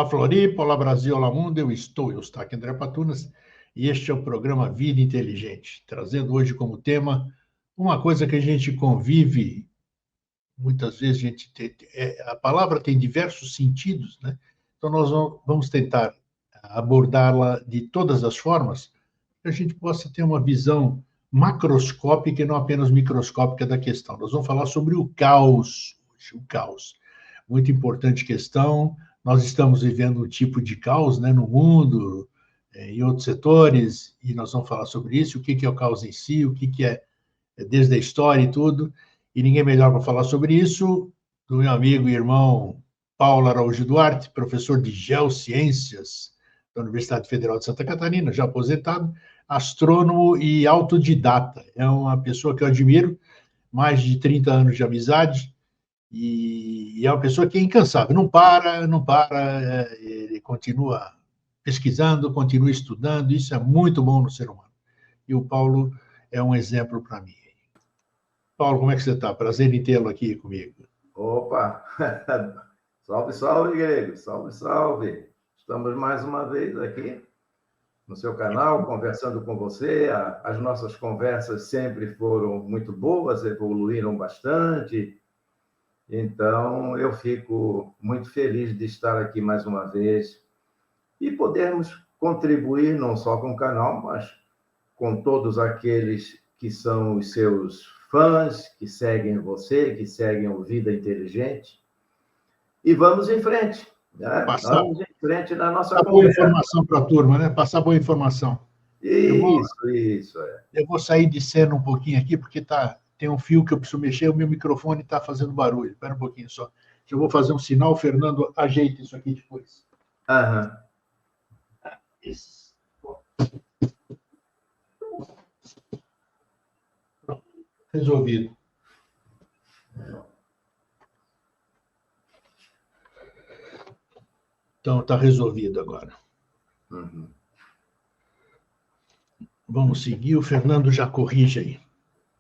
Olá, Floripa, olá, Brasil, olá, mundo. Eu estou aqui, André Patunas, e este é o programa Vida Inteligente, trazendo hoje como tema uma coisa que a gente convive, muitas vezes a palavra tem diversos sentidos, né? Então nós vamos tentar abordá-la de todas as formas, para que a gente possa ter uma visão macroscópica e não apenas microscópica da questão. Nós vamos falar sobre o caos hoje, o caos. Muito importante questão. Nós estamos vivendo um tipo de caos, né, no mundo, em outros setores, e nós vamos falar sobre isso, o que é o caos em si, o que é desde a história e tudo. E ninguém melhor para falar sobre isso do meu amigo e irmão Paulo Araújo Duarte, professor de Geociências da Universidade Federal de Santa Catarina, já aposentado, astrônomo e autodidata. É uma pessoa que eu admiro, mais de 30 anos de amizade, e é uma pessoa que é incansável, não para, ele continua pesquisando, continua estudando, isso é muito bom no ser humano. E o Paulo é um exemplo para mim. Paulo, como é que você está? Prazer em tê-lo aqui comigo. Opa! Salve, salve, grego! Salve, salve! Estamos mais uma vez aqui no seu canal, conversando com você. As nossas conversas sempre foram muito boas, evoluíram bastante. Então, eu fico muito feliz de estar aqui mais uma vez e podermos contribuir não só com o canal, mas com todos aqueles que são os seus fãs, que seguem você, que seguem o Vida Inteligente. E vamos em frente, né? Vamos em frente na nossa conversa. Passar boa informação para a turma, né? Passar boa informação. Isso. Eu vou sair de cena um pouquinho aqui, porque tem um fio que eu preciso mexer, o meu microfone está fazendo barulho. Espera um pouquinho só. Eu vou fazer um sinal, Fernando, ajeita isso aqui depois. Aham. Isso. Resolvido. Então, está resolvido agora. Uhum. Vamos seguir, o Fernando já corrige aí.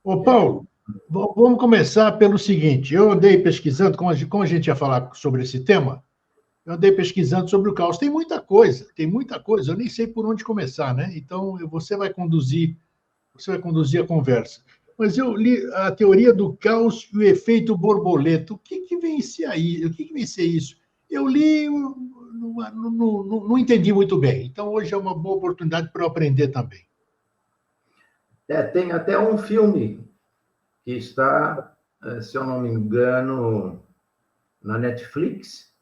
Ô, Paulo, vamos começar pelo seguinte. Eu andei pesquisando, como a gente ia falar sobre esse tema, eu andei pesquisando sobre o caos. Tem muita coisa, eu nem sei por onde começar, né? Então, você vai conduzir a conversa. Mas eu li a teoria do caos e o efeito borboleta. O que vem ser aí? O que vem ser isso? Eu li, não entendi muito bem. Então, hoje é uma boa oportunidade para eu aprender também. Tem até um filme que está, se eu não me engano, na Netflix,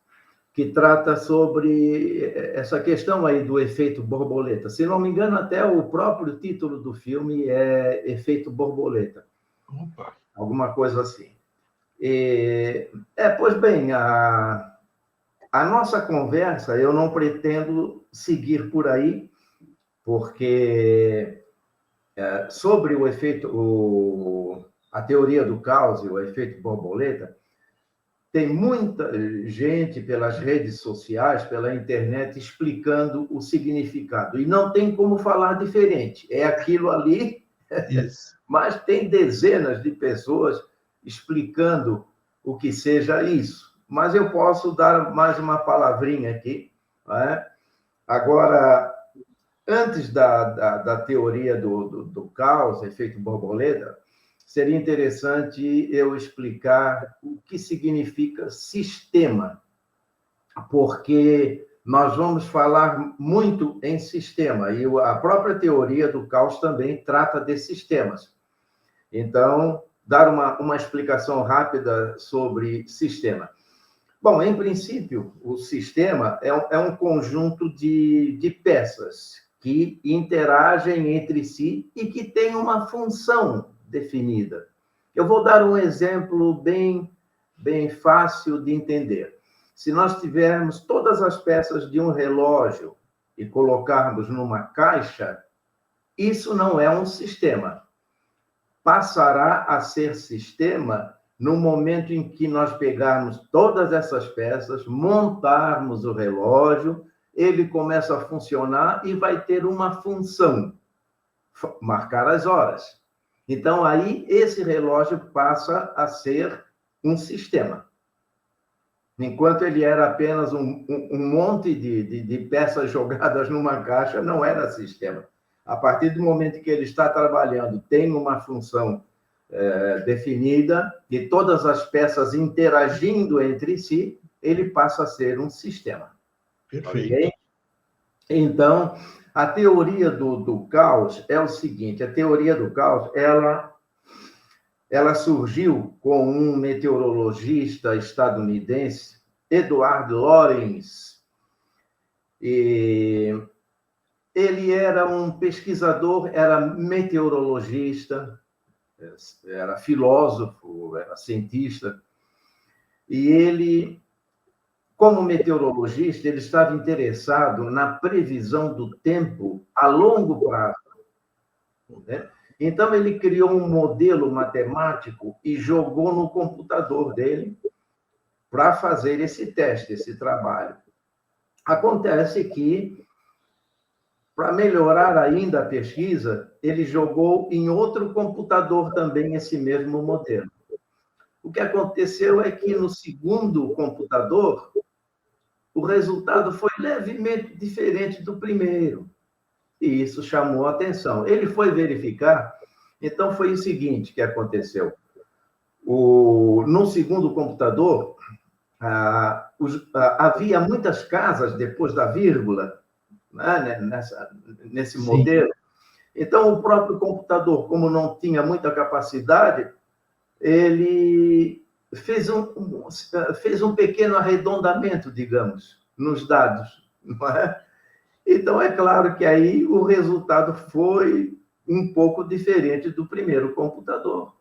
que trata sobre essa questão aí do efeito borboleta. Se não me engano, até o próprio título do filme é Efeito Borboleta. Opa. Alguma coisa assim. Pois bem, a nossa conversa, eu não pretendo seguir por aí, porque sobre o efeito, a teoria do caos e o efeito borboleta, tem muita gente pelas redes sociais, pela internet, explicando o significado. E não tem como falar diferente. É aquilo ali, mas tem dezenas de pessoas explicando o que seja isso. Mas eu posso dar mais uma palavrinha aqui. Né? Agora, antes da teoria do caos, efeito borboleta, seria interessante eu explicar o que significa sistema, porque nós vamos falar muito em sistema, e a própria teoria do caos também trata de sistemas. Então, dar uma explicação rápida sobre sistema. Bom, em princípio, o sistema é um conjunto de peças que interagem entre si e que têm uma função definida. Eu vou dar um exemplo bem fácil de entender. Se nós tivermos todas as peças de um relógio e colocarmos numa caixa, isso não é um sistema. Passará a ser sistema no momento em que nós pegarmos todas essas peças, montarmos o relógio, ele começa a funcionar e vai ter uma função, marcar as horas. Então, aí, esse relógio passa a ser um sistema. enquanto ele era apenas um monte de peças jogadas numa caixa, não era sistema. A partir do momento que ele está trabalhando, tem uma função definida, e todas as peças interagindo entre si, ele passa a ser um sistema. Perfeito. Okay? Então, a teoria do caos é o seguinte: a teoria do caos, ela surgiu com um meteorologista estadunidense, Edward Lorenz, e ele era um pesquisador, era meteorologista, era filósofo, era cientista, e ele, como meteorologista, ele estava interessado na previsão do tempo a longo prazo, né? Então, ele criou um modelo matemático e jogou no computador dele para fazer esse teste, esse trabalho. Acontece que, para melhorar ainda a pesquisa, ele jogou em outro computador também esse mesmo modelo. O que aconteceu é que, no segundo computador, o resultado foi levemente diferente do primeiro. E isso chamou a atenção. Ele foi verificar, então foi o seguinte que aconteceu. No segundo computador, havia muitas casas depois da vírgula, né, nesse modelo. Então, o próprio computador, como não tinha muita capacidade, ele fez um pequeno arredondamento, digamos, nos dados, não é? Então, é claro que aí o resultado foi um pouco diferente do primeiro computador.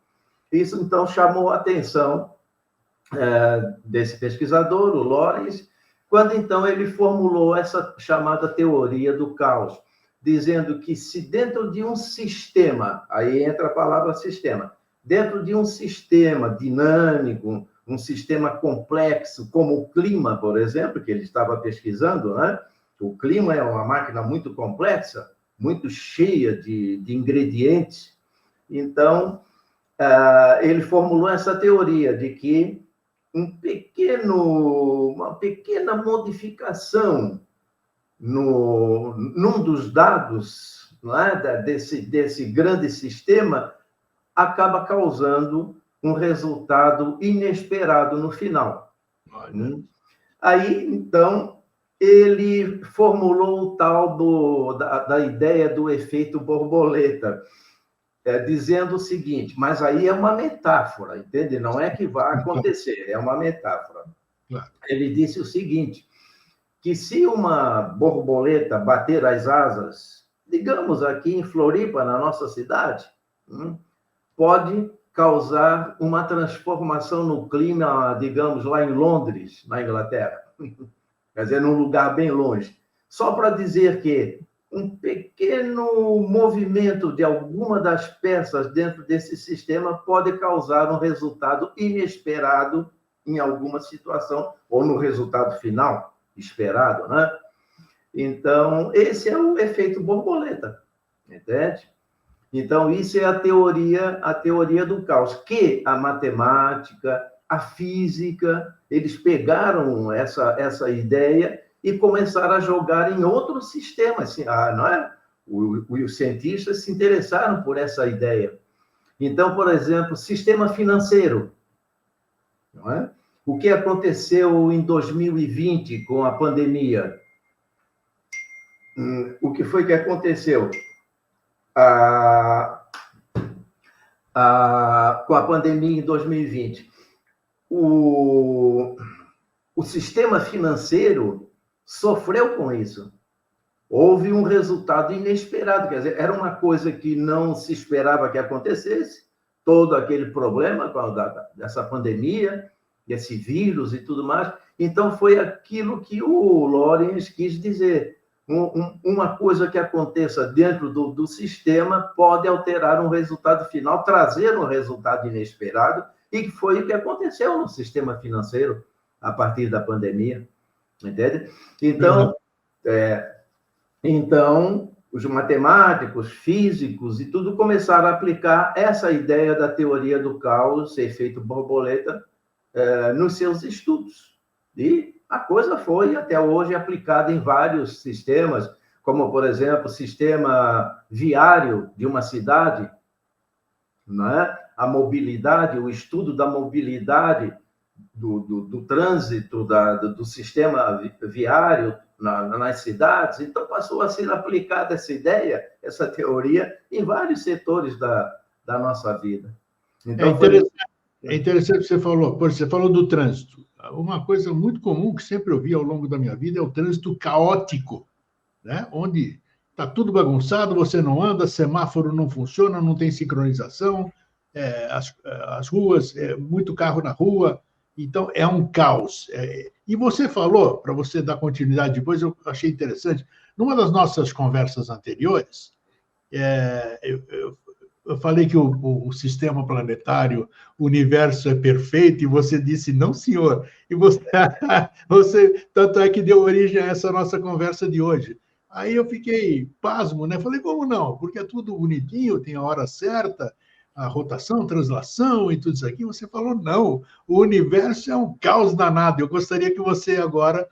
Isso, então, chamou a atenção desse pesquisador, o Lorenz, quando, então, ele formulou essa chamada teoria do caos, dizendo que se dentro de um sistema, aí entra a palavra sistema, dentro de um sistema dinâmico, um sistema complexo, como o clima, por exemplo, que ele estava pesquisando, né? O clima é uma máquina muito complexa, muito cheia de ingredientes. Então, ele formulou essa teoria de que uma pequena modificação num dos dados, não é, desse grande sistema acaba causando um resultado inesperado no final. Aí, então, ele formulou o tal da ideia do efeito borboleta, dizendo o seguinte, mas aí é uma metáfora, entende? Não é que vai acontecer, é uma metáfora. Claro. Ele disse o seguinte, que se uma borboleta bater as asas, digamos aqui em Floripa, na nossa cidade, pode causar uma transformação no clima, digamos, lá em Londres, na Inglaterra. Quer dizer, num lugar bem longe. Só para dizer que um pequeno movimento de alguma das peças dentro desse sistema pode causar um resultado inesperado em alguma situação, ou no resultado final esperado, né? Então, esse é o efeito borboleta, entende? Então, isso é a teoria do caos, que a matemática, a física, eles pegaram essa ideia e começaram a jogar em outros sistemas. Não é? Os cientistas se interessaram por essa ideia. Então, por exemplo, sistema financeiro. Não é? O que aconteceu em 2020 com a pandemia? O que foi que aconteceu? Com a pandemia em 2020. O sistema financeiro sofreu com isso. Houve um resultado inesperado, quer dizer, era uma coisa que não se esperava que acontecesse, todo aquele problema dessa pandemia, desse vírus e tudo mais. Então, foi aquilo que o Lorenz quis dizer. Uma coisa que aconteça dentro do sistema pode alterar um resultado final, trazer um resultado inesperado, e que foi o que aconteceu no sistema financeiro a partir da pandemia, entende? Então, os matemáticos, físicos e tudo começaram a aplicar essa ideia da teoria do caos, efeito borboleta, nos seus estudos, E a coisa foi, até hoje, aplicada em vários sistemas, como, por exemplo, o sistema viário de uma cidade, não é? A mobilidade, o estudo da mobilidade, do trânsito, do sistema viário nas cidades. Então, passou a ser aplicada essa ideia, essa teoria, em vários setores da nossa vida. Então, é interessante o que você falou. Você falou do trânsito. Uma coisa muito comum que sempre eu vi ao longo da minha vida é o trânsito caótico, né? Onde está tudo bagunçado, você não anda, semáforo não funciona, não tem sincronização, as ruas, muito carro na rua, então é um caos. E você falou, para você dar continuidade depois, eu achei interessante, numa das nossas conversas anteriores, eu falei que o sistema planetário, o universo é perfeito, e você disse, não, senhor. E você tanto é que deu origem a essa nossa conversa de hoje. Aí eu fiquei pasmo, né? Falei, como não? Porque é tudo bonitinho, tem a hora certa, a rotação, translação e tudo isso aqui. Você falou, não, o universo é um caos danado. Eu gostaria que você agora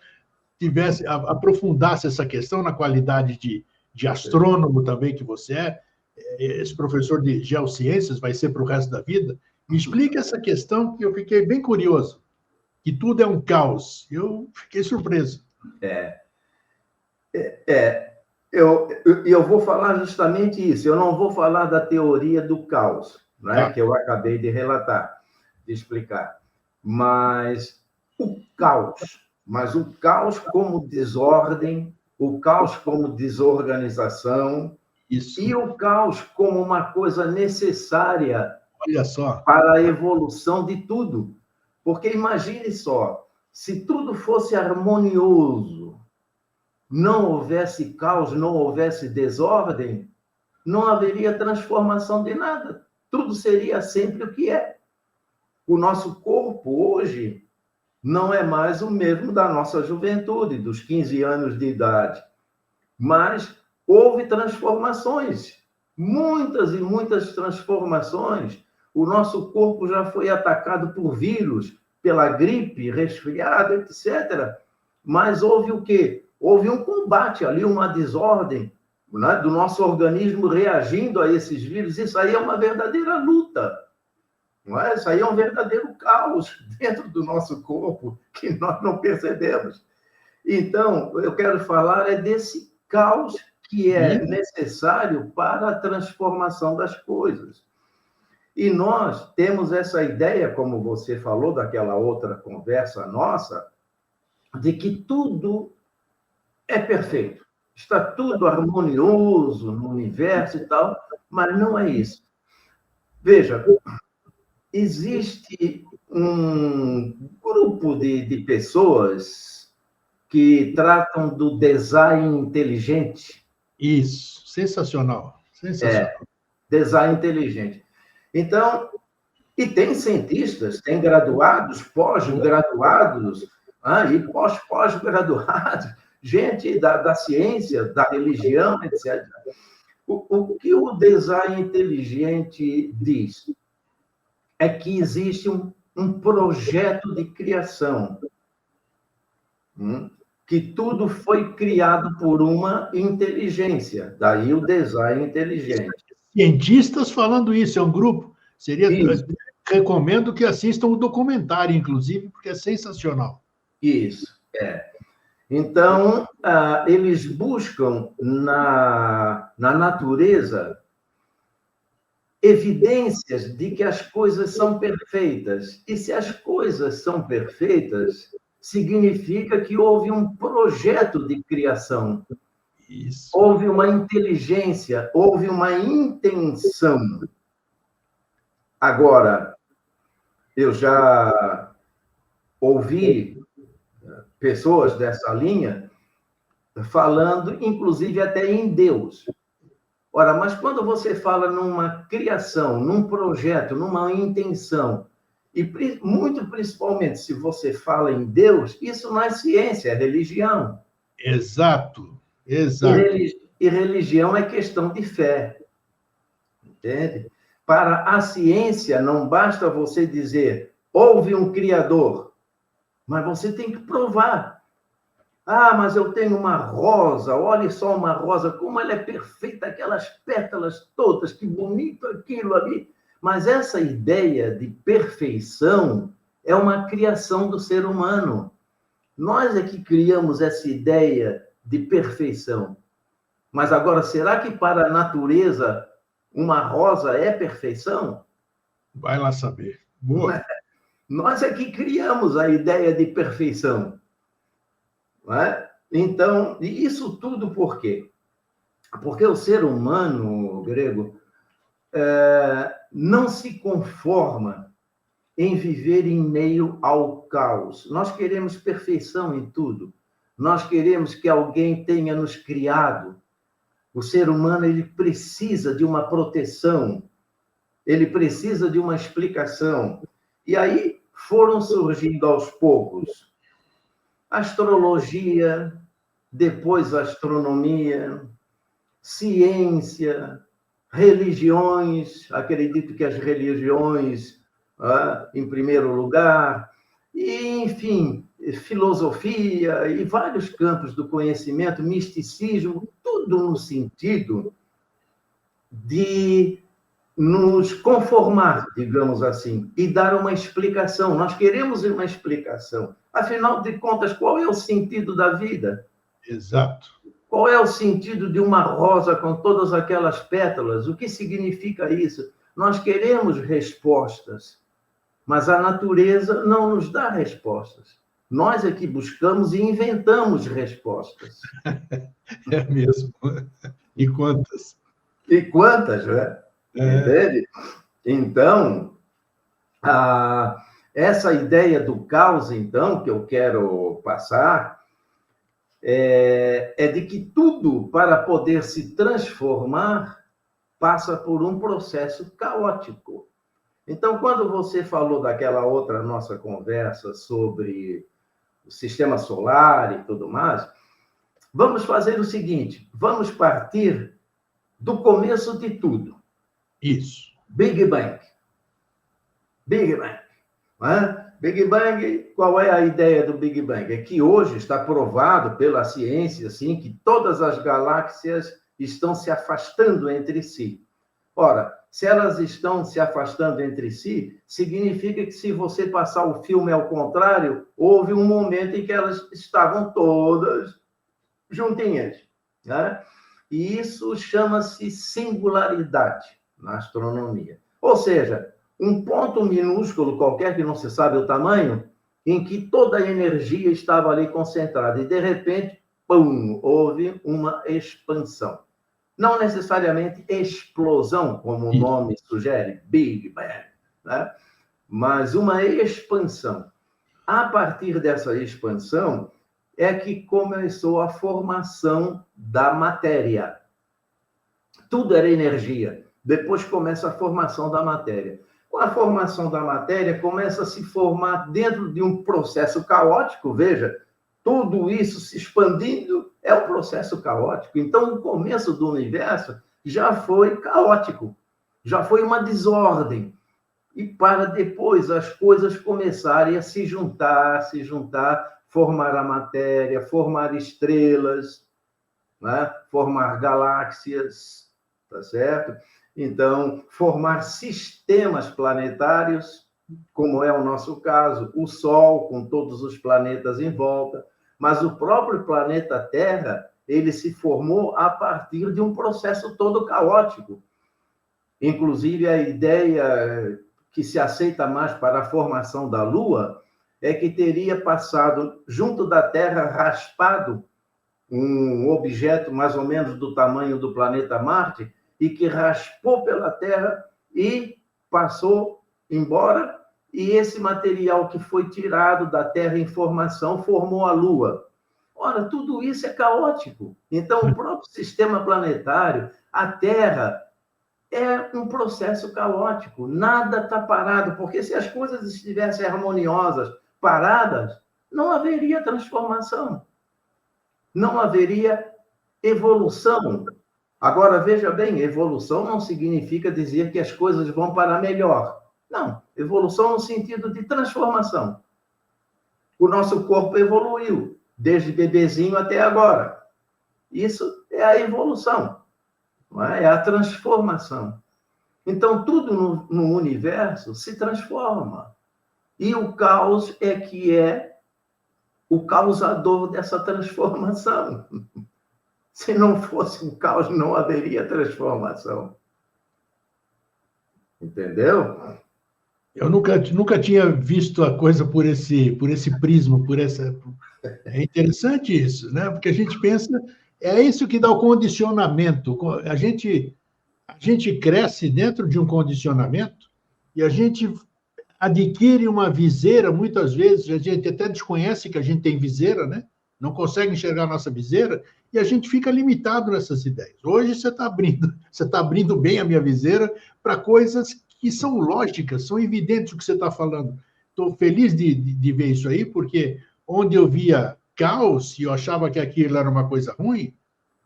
aprofundasse essa questão na qualidade de astrônomo também que você é, esse professor de geociências vai ser para o resto da vida. Me explica essa questão que eu fiquei bem curioso, que tudo é um caos. Eu fiquei surpreso. Eu vou falar justamente isso. Eu não vou falar da teoria do caos, né, que eu acabei de relatar, de explicar. Mas o caos como desordem, o caos como desorganização, Isso. E o caos como uma coisa necessária, olha só, para a evolução de tudo. Porque imagine só, se tudo fosse harmonioso, não houvesse caos, não houvesse desordem, não haveria transformação de nada. Tudo seria sempre o que é. O nosso corpo hoje não é mais o mesmo da nossa juventude, dos 15 anos de idade. Mas houve transformações, muitas e muitas transformações. O nosso corpo já foi atacado por vírus, pela gripe, resfriado, etc. Mas houve o quê? Houve um combate ali, uma desordem, né, do nosso organismo reagindo a esses vírus. Isso aí é uma verdadeira luta. Não é? Isso aí é um verdadeiro caos dentro do nosso corpo que nós não percebemos. Então, eu quero falar desse caos que é necessário para a transformação das coisas. E nós temos essa ideia, como você falou daquela outra conversa nossa, de que tudo é perfeito. Está tudo harmonioso no universo e tal, mas não é isso. Veja, existe um grupo de pessoas que tratam do design inteligente. Isso, sensacional, sensacional. Design inteligente. Então, e tem cientistas, tem graduados, pós-graduados, e pós-graduados, gente da ciência, da religião, etc. O que o design inteligente diz? É que existe um projeto de criação, que tudo foi criado por uma inteligência, daí o design inteligente. Cientistas falando isso, é um grupo. Isso. Recomendo que assistam o documentário, inclusive, porque é sensacional. Isso, Então, eles buscam na natureza evidências de que as coisas são perfeitas. E se as coisas são perfeitas, significa que houve um projeto de criação. Isso. Houve uma inteligência, houve uma intenção. Agora, eu já ouvi pessoas dessa linha falando, inclusive, até em Deus. Ora, mas quando você fala numa criação, num projeto, numa intenção, e muito principalmente se você fala em Deus, isso não é ciência, é religião. Exato, exato. E religião é questão de fé. Entende? Para a ciência, não basta você dizer, houve um criador. Mas você tem que provar. Ah, mas eu tenho uma rosa, olha só uma rosa, como ela é perfeita, aquelas pétalas todas, que bonito aquilo ali. Mas essa ideia de perfeição é uma criação do ser humano. Nós é que criamos essa ideia de perfeição. Mas agora, será que para a natureza uma rosa é perfeição? Vai lá saber. Boa. Nós é que criamos a ideia de perfeição. Não é? Então, e isso tudo por quê? Porque o ser humano, grego, não se conforma em viver em meio ao caos. Nós queremos perfeição em tudo. Nós queremos que alguém tenha nos criado. O ser humano, ele precisa de uma proteção, ele precisa de uma explicação. E aí foram surgindo aos poucos astrologia, depois astronomia, ciência, religiões, acredito que as religiões, em primeiro lugar, e, enfim, filosofia e vários campos do conhecimento, misticismo, tudo no sentido de nos conformar, digamos assim, e dar uma explicação. Nós queremos uma explicação. Afinal de contas, qual é o sentido da vida? Exato. Qual é o sentido de uma rosa com todas aquelas pétalas? O que significa isso? Nós queremos respostas, mas a natureza não nos dá respostas. Nós é que buscamos e inventamos respostas. É mesmo. E quantas? E quantas, né? Entende? Então, essa ideia do caos, então, que eu quero passar, é de que tudo, para poder se transformar, passa por um processo caótico. Então, quando você falou daquela outra nossa conversa sobre o sistema solar e tudo mais, vamos fazer o seguinte, vamos partir do começo de tudo. Isso. Big Bang. Big Bang. Né? Big Bang, qual é a ideia do Big Bang? É que hoje está provado pela ciência assim, que todas as galáxias estão se afastando entre si. Ora, se elas estão se afastando entre si, significa que se você passar o filme ao contrário, houve um momento em que elas estavam todas juntinhas. Né? E isso chama-se singularidade na astronomia. Ou seja, um ponto minúsculo qualquer, que não se sabe o tamanho, em que toda a energia estava ali concentrada. E, de repente, pum, houve uma expansão. Não necessariamente explosão, como o nome sugere, Big Bang, né? Mas uma expansão. A partir dessa expansão é que começou a formação da matéria. Tudo era energia. Depois começa a formação da matéria. Com a formação da matéria, começa a se formar dentro de um processo caótico, veja, tudo isso se expandindo é um processo caótico. Então, o começo do universo já foi caótico, já foi uma desordem. E para depois as coisas começarem a se juntar, formar a matéria, formar estrelas, né? Formar galáxias, tá certo? Então, formar sistemas planetários, como é o nosso caso, o Sol, com todos os planetas em volta, mas o próprio planeta Terra, ele se formou a partir de um processo todo caótico. Inclusive, a ideia que se aceita mais para a formação da Lua é que teria passado junto da Terra, raspado, um objeto mais ou menos do tamanho do planeta Marte, e que raspou pela Terra e passou embora, e esse material que foi tirado da Terra em formação formou a Lua. Ora, tudo isso é caótico. Então, o próprio sistema planetário, a Terra, é um processo caótico. Nada está parado, porque se as coisas estivessem harmoniosas, paradas, não haveria transformação. Não haveria evolução. Agora, veja bem, evolução não significa dizer que as coisas vão para melhor. Não, evolução no sentido de transformação. O nosso corpo evoluiu, desde bebezinho até agora. Isso é a evolução, não é? É a transformação. Então, tudo no universo se transforma. E o caos é que é o causador dessa transformação. Se não fosse o caos, não haveria transformação. Entendeu? Eu nunca tinha visto a coisa por esse prisma, É interessante isso, né? Porque a gente pensa, é isso que dá o condicionamento. A gente cresce dentro de um condicionamento e a gente adquire uma viseira, muitas vezes, a gente até desconhece que a gente tem viseira, né? Não consegue enxergar a nossa viseira, e a gente fica limitado nessas ideias. Hoje você está abrindo bem a minha viseira para coisas que são lógicas, são evidentes o que você está falando. Estou feliz de ver isso aí, porque onde eu via caos e eu achava que aquilo era uma coisa ruim,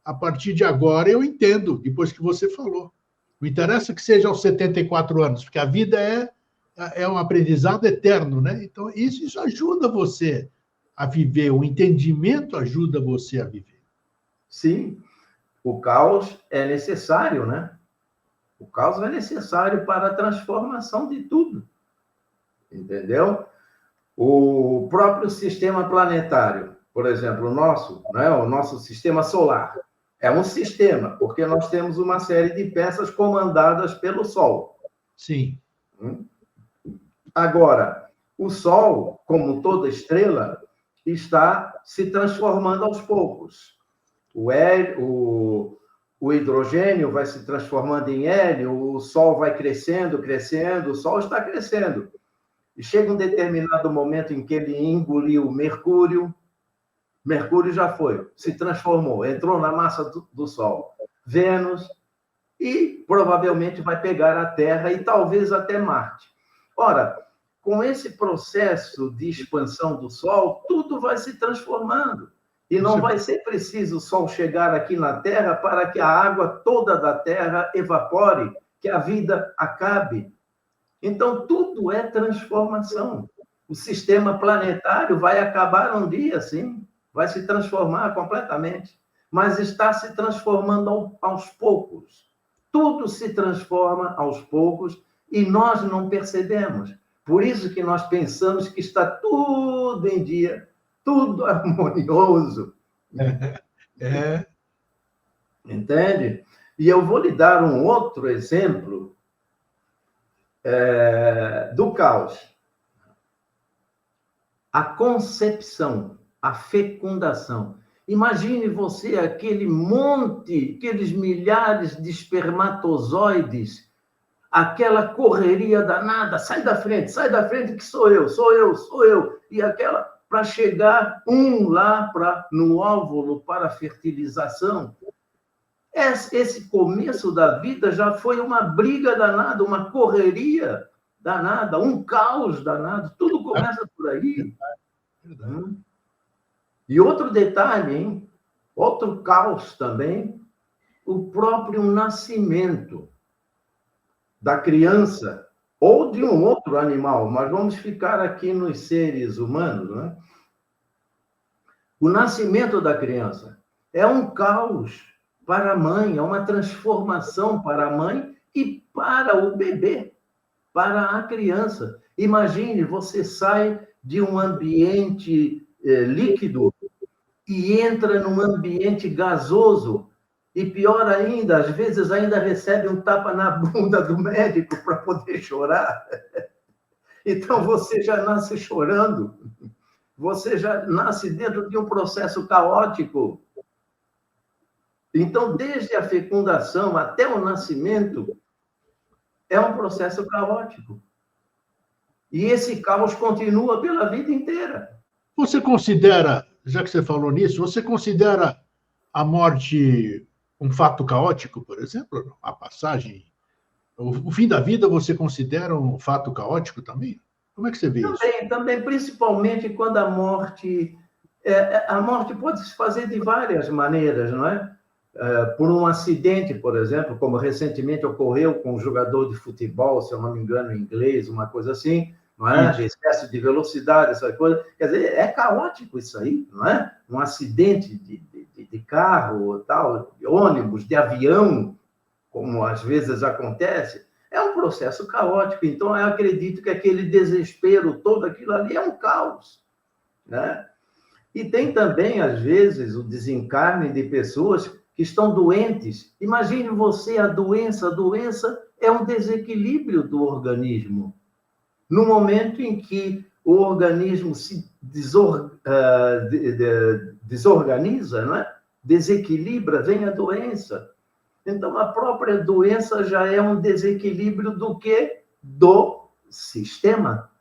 a partir de agora eu entendo, depois que você falou. Não interessa que seja aos 74 anos, porque a vida é um aprendizado eterno, né? Então, isso ajuda você a viver, o entendimento ajuda você a viver. Sim, o caos é necessário, né? O caos é necessário para a transformação de tudo, entendeu? O próprio sistema planetário, por exemplo, o nosso sistema solar, é um sistema, porque nós temos uma série de peças comandadas pelo Sol. Sim. Agora, o Sol, como toda estrela, está se transformando aos poucos. O hidrogênio vai se transformando em hélio, o Sol vai crescendo, o Sol está crescendo. E chega um determinado momento em que ele engoliu o Mercúrio já foi, se transformou, entrou na massa do Sol. Vênus, e provavelmente vai pegar a Terra e talvez até Marte. Ora, com esse processo de expansão do Sol, tudo vai se transformando. E não vai ser preciso o Sol chegar aqui na Terra para que a água toda da Terra evapore, que a vida acabe. Então, tudo é transformação. O sistema planetário vai acabar um dia, sim, vai se transformar completamente, mas está se transformando aos poucos. Tudo se transforma aos poucos e nós não percebemos. Por isso que nós pensamos que está tudo em dia, tudo harmonioso. É. Entende? E eu vou lhe dar um outro exemplo do caos. A concepção, a fecundação. Imagine você aquele monte, aqueles milhares de espermatozoides, aquela correria danada, sai da frente que sou eu. E aquela, para chegar lá no óvulo para a fertilização. Esse começo da vida já foi uma briga danada, uma correria danada, um caos danado. Tudo começa por aí. E outro detalhe, hein? Outro caos também, o próprio nascimento da criança ou de um outro animal, mas vamos ficar aqui nos seres humanos, né? O nascimento da criança é um caos para a mãe, é uma transformação para a mãe e para o bebê, para a criança. Imagine, você sai de um ambiente líquido e entra num ambiente gasoso, e pior ainda, às vezes ainda recebe um tapa na bunda do médico para poder chorar. Então você já nasce chorando, você já nasce dentro de um processo caótico. Então, desde a fecundação até o nascimento, é um processo caótico. E esse caos continua pela vida inteira. Você considera, já que você falou nisso, você considera a morte um fato caótico, por exemplo? A passagem, o fim da vida, você considera um fato caótico também? Como é que você vê isso? Também, principalmente quando a morte pode se fazer de várias maneiras, não é? Por um acidente, por exemplo, como recentemente ocorreu com um jogador de futebol, se eu não me engano, inglês, uma coisa assim, não é? De excesso de velocidade, essa coisa. Quer dizer, é caótico isso aí, não é? Um acidente de carro, tal, de ônibus, de avião, como às vezes acontece, é um processo caótico. Então, eu acredito que aquele desespero, todo aquilo ali é um caos, né? E tem também, às vezes, o desencarne de pessoas que estão doentes. Imagine você a doença é um desequilíbrio do organismo. No momento em que o organismo se desorganiza, não é? Desequilibra, vem a doença. Então, a própria doença já é um desequilíbrio do quê? Do sistema.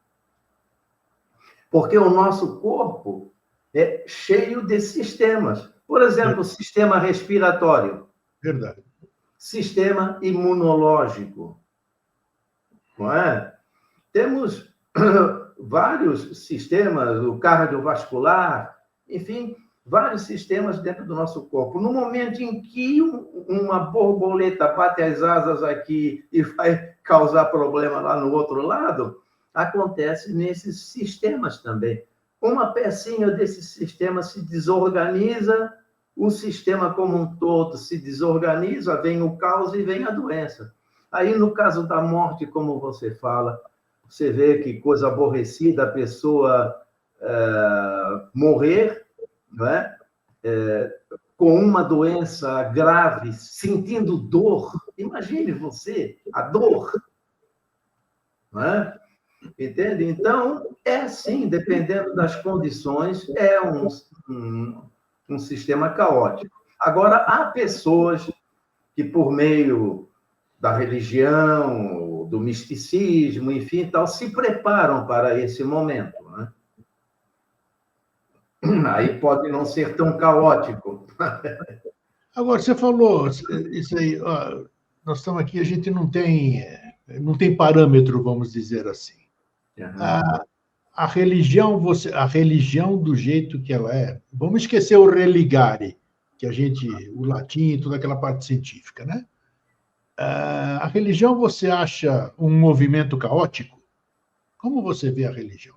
Porque o nosso corpo é cheio de sistemas. Por exemplo, sistema respiratório. Verdade. Sistema imunológico. Não é? Temos vários sistemas, o cardiovascular, enfim, vários sistemas dentro do nosso corpo. No momento em que uma borboleta bate as asas aqui e vai causar problema lá no outro lado, acontece nesses sistemas também. Uma pecinha desse sistema se desorganiza, o sistema como um todo se desorganiza, vem o caos e vem a doença. Aí, no caso da morte, como você fala, você vê que coisa aborrecida a pessoa morrer, não é? Com uma doença grave, sentindo dor. Imagine você, a dor. Não é? Entende? Então, é assim, dependendo das condições, é um sistema caótico. Agora, há pessoas que, por meio da religião, do misticismo, enfim, tal, se preparam para esse momento, né? Aí pode não ser tão caótico. Agora, você falou isso aí, ó, nós estamos aqui, a gente não tem parâmetro, vamos dizer assim. Uhum. A religião do jeito que ela é, vamos esquecer o religare, que o latim e toda aquela parte científica, né? A religião, você acha um movimento caótico? Como você vê a religião?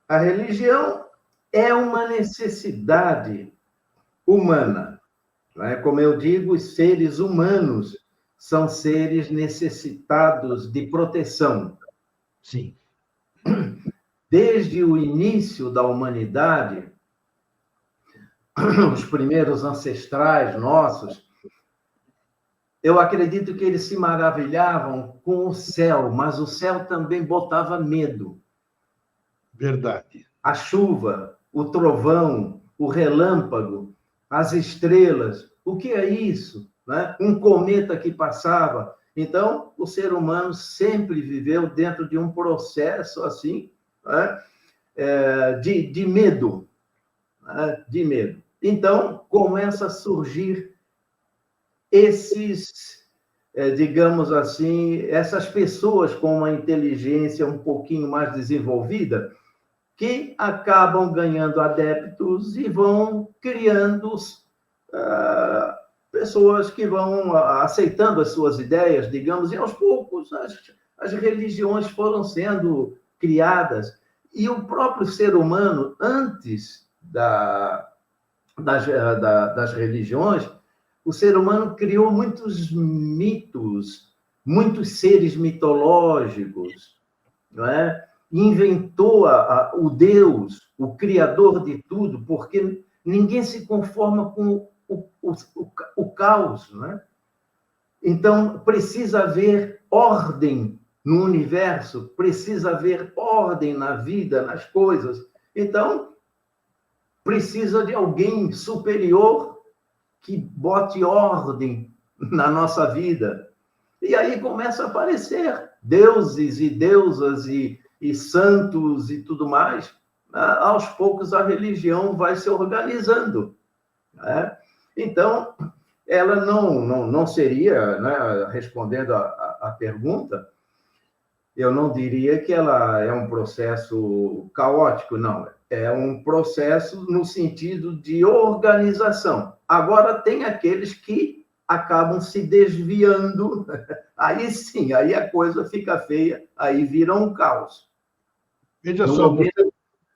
A religião é uma necessidade humana. Né? Como eu digo, os seres humanos são seres necessitados de proteção. Sim. Desde o início da humanidade, os primeiros ancestrais nossos, eu acredito que eles se maravilhavam com o céu, mas o céu também botava medo. Verdade. A chuva, o trovão, o relâmpago, as estrelas, o que é isso? Né? Um cometa que passava. Então, o ser humano sempre viveu dentro de um processo assim, né? De medo. Né? De medo. Então, começa a surgir esses, digamos assim, essas pessoas com uma inteligência um pouquinho mais desenvolvida, que acabam ganhando adeptos e vão criando pessoas que vão aceitando as suas ideias, digamos, e aos poucos as religiões foram sendo criadas. E o próprio ser humano, antes das religiões, o ser humano criou muitos mitos, muitos seres mitológicos, não é? Inventou o Deus, o Criador de tudo, porque ninguém se conforma com o caos, não é? Então, precisa haver ordem no universo, precisa haver ordem na vida, nas coisas. Então, precisa de alguém superior que bote ordem na nossa vida. E aí começa a aparecer deuses e deusas e santos e tudo mais. Aos poucos a religião vai se organizando, né? Então, ela não seria, né, respondendo a pergunta, eu não diria que ela é um processo caótico, não. É um processo no sentido de organização. Agora, tem aqueles que acabam se desviando, aí sim, aí a coisa fica feia, aí vira um caos. Veja só,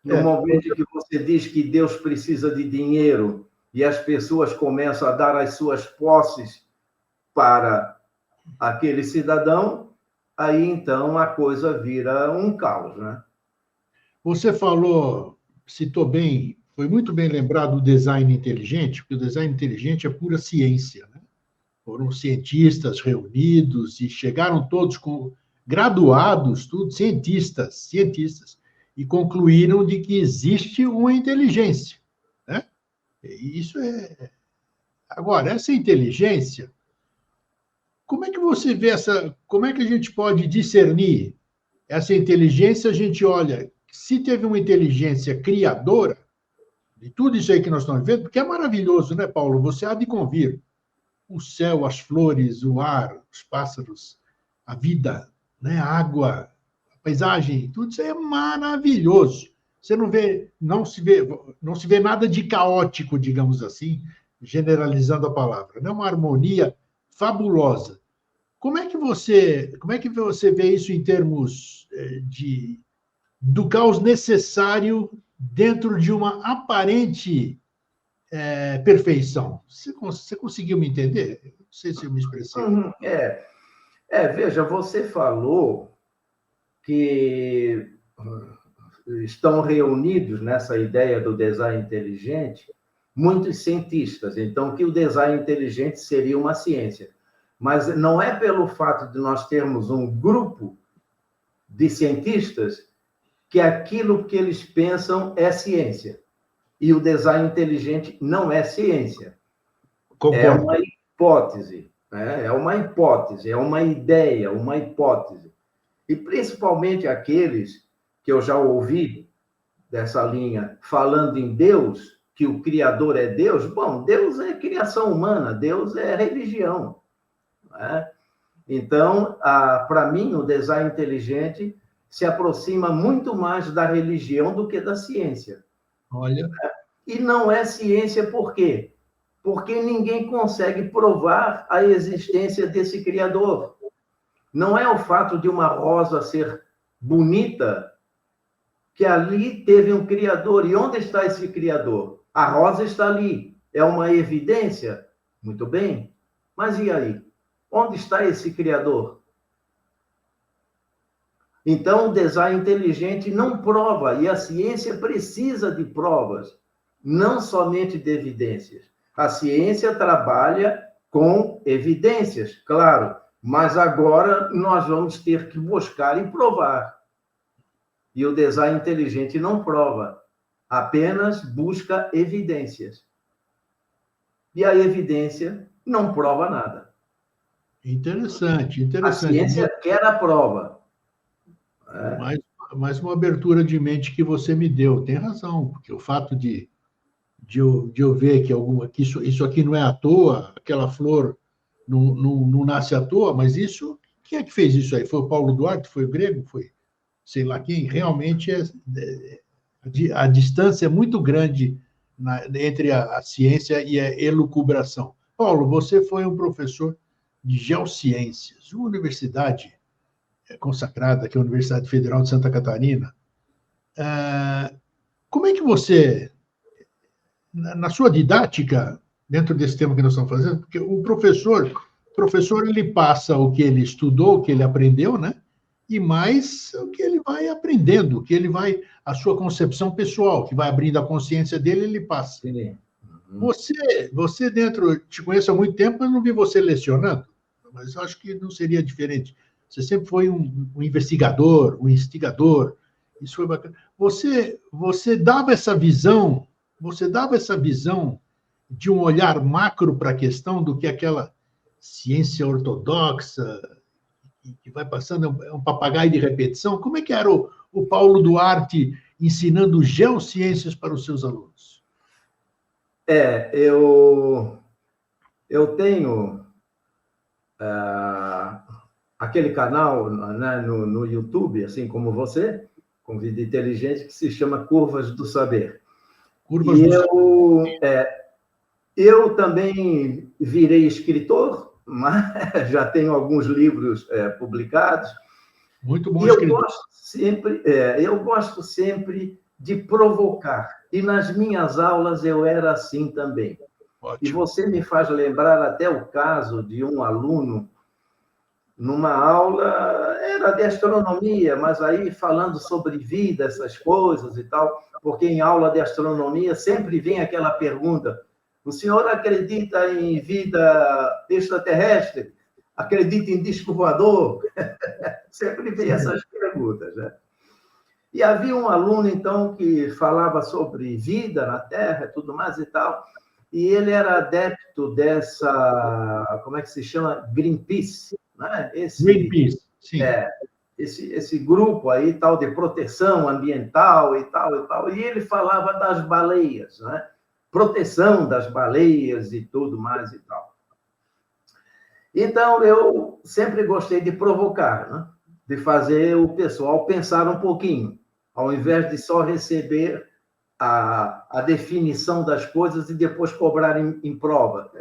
no momento que você diz que Deus precisa de dinheiro e as pessoas começam a dar as suas posses para aquele cidadão, aí então a coisa vira um caos, né? Você citou bem, foi muito bem lembrado o design inteligente, porque o design inteligente é pura ciência, né? Foram cientistas reunidos e chegaram todos graduados, tudo cientistas, e concluíram de que existe uma inteligência, né? E isso é. Agora, essa inteligência, como é que você vê como é que a gente pode discernir essa inteligência? A gente olha, se teve uma inteligência criadora de tudo isso aí que nós estamos vendo, porque é maravilhoso, né, Paulo? Você há de convir o céu, as flores, o ar, os pássaros, a vida, né, a água, a paisagem, tudo isso aí é maravilhoso. Você não se vê nada de caótico, digamos assim, generalizando a palavra. É uma harmonia fabulosa. Como é que você vê isso em termos do caos necessário dentro de uma aparente perfeição? Você conseguiu me entender? Não sei se eu me expressei. Veja, você falou que estão reunidos nessa ideia do design inteligente muitos cientistas, então que o design inteligente seria uma ciência. Mas não é pelo fato de nós termos um grupo de cientistas que aquilo que eles pensam é ciência. E o design inteligente não é ciência. Concordo. É uma hipótese, né? É uma hipótese, é uma ideia, uma hipótese. E principalmente aqueles que eu já ouvi dessa linha falando em Deus, que o Criador é Deus. Bom, Deus é criação humana, Deus é religião, né? Então, para mim, o design inteligente se aproxima muito mais da religião do que da ciência. Olha. E não é ciência por quê? Porque ninguém consegue provar a existência desse Criador. Não é o fato de uma rosa ser bonita que ali teve um Criador. E onde está esse Criador? A rosa está ali. É uma evidência? Muito bem. Mas e aí? Onde está esse Criador? Então, o design inteligente não prova, e a ciência precisa de provas, não somente de evidências. A ciência trabalha com evidências, claro, mas agora nós vamos ter que buscar e provar. E o design inteligente não prova, apenas busca evidências. E a evidência não prova nada. Interessante. A ciência quer a prova. Mais uma abertura de mente que você me deu. Tem razão, porque o fato de eu ver que isso aqui não é à toa, aquela flor não nasce à toa, mas quem é que fez isso aí? Foi o Paulo Duarte? Foi o Grego? Foi sei lá quem? Realmente a distância é muito grande entre a ciência e a elucubração. Paulo, você foi um professor de geociências, uma universidade consagrada, que é a Universidade Federal de Santa Catarina. Como é que você, na sua didática, dentro desse tema que nós estamos fazendo, porque o professor ele passa o que ele estudou, o que ele aprendeu, né? E mais o que ele vai aprendendo, a sua concepção pessoal, que vai abrindo a consciência dele, ele passa. Sim. Você te conheço há muito tempo, eu não vi você lecionando, mas eu acho que não seria diferente. Você sempre foi um investigador, um instigador. Isso foi bacana. Você dava essa visão de um olhar macro para a questão do que aquela ciência ortodoxa que vai passando, é um papagaio de repetição. Como é que era o Paulo Duarte ensinando geociências para os seus alunos? Eu tenho aquele canal, né, no YouTube, assim como você, com Vida Inteligente, que se chama Curvas do Saber. Eu também virei escritor, mas já tenho alguns livros publicados, Muito bom E eu escritor. gosto sempre de provocar. E nas minhas aulas eu era assim também. Ótimo. E você me faz lembrar até o caso de um aluno numa aula, era de astronomia, mas aí falando sobre vida, essas coisas e tal, porque em aula de astronomia sempre vem aquela pergunta: o senhor acredita em vida extraterrestre? Acredita em disco voador? Sempre vem essas perguntas, né? E havia um aluno, então, que falava sobre vida na Terra e tudo mais e tal, e ele era adepto dessa, como é que se chama? Greenpeace, né? Greenpeace, sim. Esse grupo aí, tal, de proteção ambiental e tal, e ele falava das baleias, né? Proteção das baleias e tudo mais e tal. Então, eu sempre gostei de provocar, né? De fazer o pessoal pensar um pouquinho, ao invés de só receber a definição das coisas e depois cobrar em prova.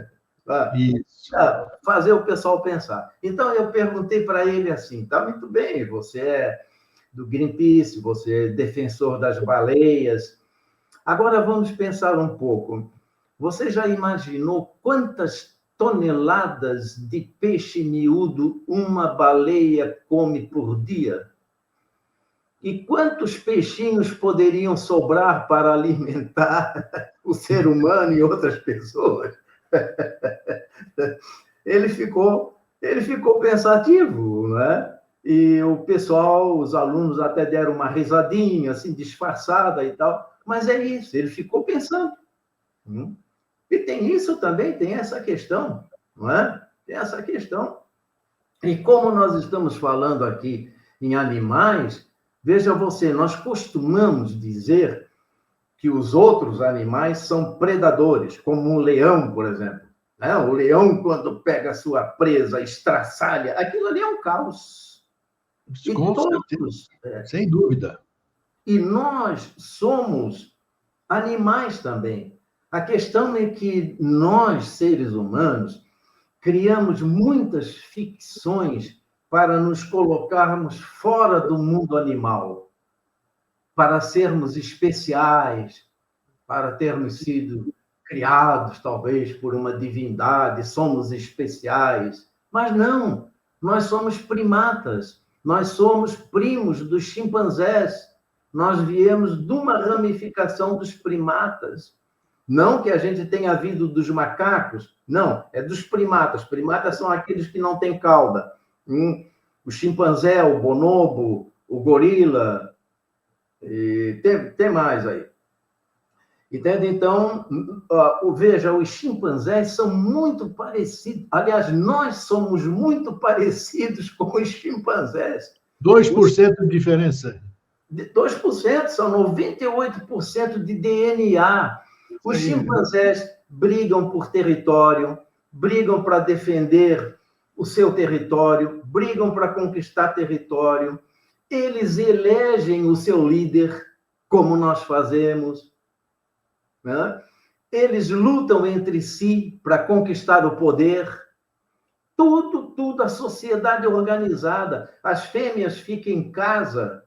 Isso. Fazer o pessoal pensar. Então, eu perguntei para ele assim: tá muito bem, você é do Greenpeace, você é defensor das baleias. Agora, vamos pensar um pouco. Você já imaginou quantas toneladas de peixe miúdo uma baleia come por dia? E quantos peixinhos poderiam sobrar para alimentar o ser humano e outras pessoas? Ele ficou pensativo, né? E o pessoal, os alunos até deram uma risadinha, assim, disfarçada e tal, mas é isso, ele ficou pensando. E tem isso também, tem essa questão, não é? Tem essa questão. E como nós estamos falando aqui em animais, veja você, nós costumamos dizer que os outros animais são predadores, como um leão, por exemplo. O leão, quando pega a sua presa, estraçalha, aquilo ali é um caos. Com certeza, sem dúvida. E nós somos animais também. A questão é que nós, seres humanos, criamos muitas ficções para nos colocarmos fora do mundo animal, para sermos especiais, para termos sido criados, talvez, por uma divindade, somos especiais. Mas não, nós somos primatas, nós somos primos dos chimpanzés, nós viemos de uma ramificação dos primatas. Não que a gente tenha vindo dos macacos, não, é dos primatas. Primatas são aqueles que não têm cauda. O chimpanzé, o bonobo, o gorila, e tem mais aí. Entende? Então, veja, os chimpanzés são muito parecidos. Aliás, nós somos muito parecidos com os chimpanzés. 2% de diferença. 2%, são 98% de DNA. Os chimpanzés brigam por território, brigam para defender o seu território, brigam para conquistar território. Eles elegem o seu líder, como nós fazemos. Né? Eles lutam entre si para conquistar o poder. Tudo, a sociedade organizada. As fêmeas ficam em casa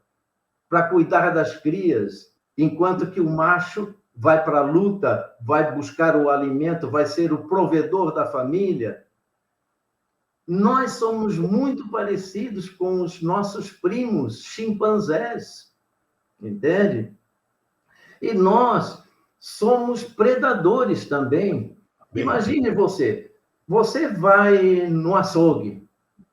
para cuidar das crias, enquanto que o macho vai para a luta, vai buscar o alimento, vai ser o provedor da família. Nós somos muito parecidos com os nossos primos chimpanzés, entende? E nós somos predadores também. Imagine você vai no açougue,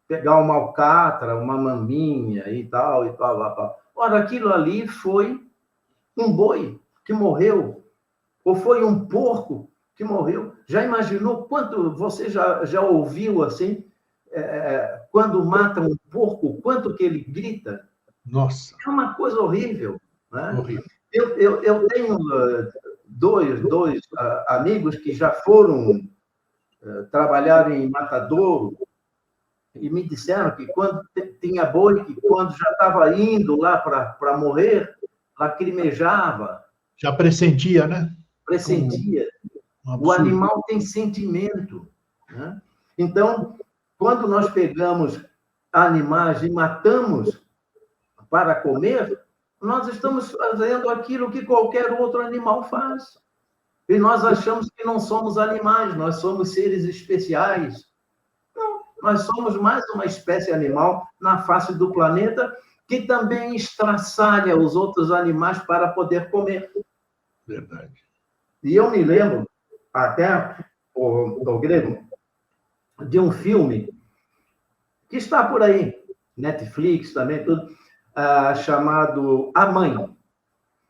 pegar uma alcatra, uma maminha e tal, e tal. Ora, aquilo ali foi um boi que morreu, ou foi um porco que morreu. Já imaginou quanto, você já ouviu assim, quando matam um porco, quanto que ele grita? Nossa. É uma coisa horrível, né? Horrível. Eu tenho dois amigos que já foram trabalhar em matadouro e me disseram que quando tinha boi, que quando já estava indo lá para morrer, lacrimejava. Já pressentia, né? Pressentia. O animal tem sentimento. Né? Então, quando nós pegamos animais e matamos, para comer, nós estamos fazendo aquilo que qualquer outro animal faz. E nós achamos que não somos animais, nós somos seres especiais. Não, nós somos mais uma espécie animal na face do planeta que também estraçalha os outros animais para poder comer. Verdade. E eu me lembro, até, o Grego, de um filme que está por aí, Netflix também, tudo, chamado A Mãe.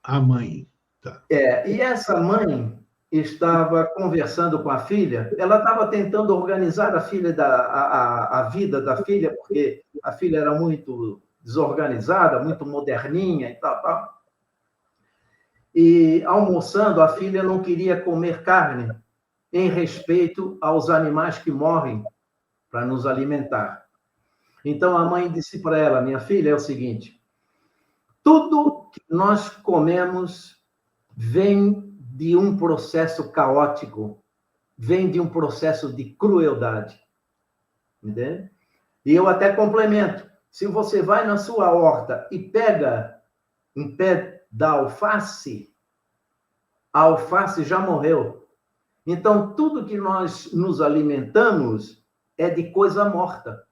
A Mãe. Tá. E essa mãe estava conversando com a filha, ela estava tentando organizar a vida da filha, porque a filha era muito desorganizada, muito moderninha e tal. E, almoçando, a filha não queria comer carne, em respeito aos animais que morrem para nos alimentar. Então, a mãe disse para ela, minha filha, é o seguinte, tudo que nós comemos vem de um processo caótico, vem de um processo de crueldade. Entende? E eu até complemento, se você vai na sua horta e pega um pé da alface, a alface já morreu. Então, tudo que nós nos alimentamos é de coisa morta.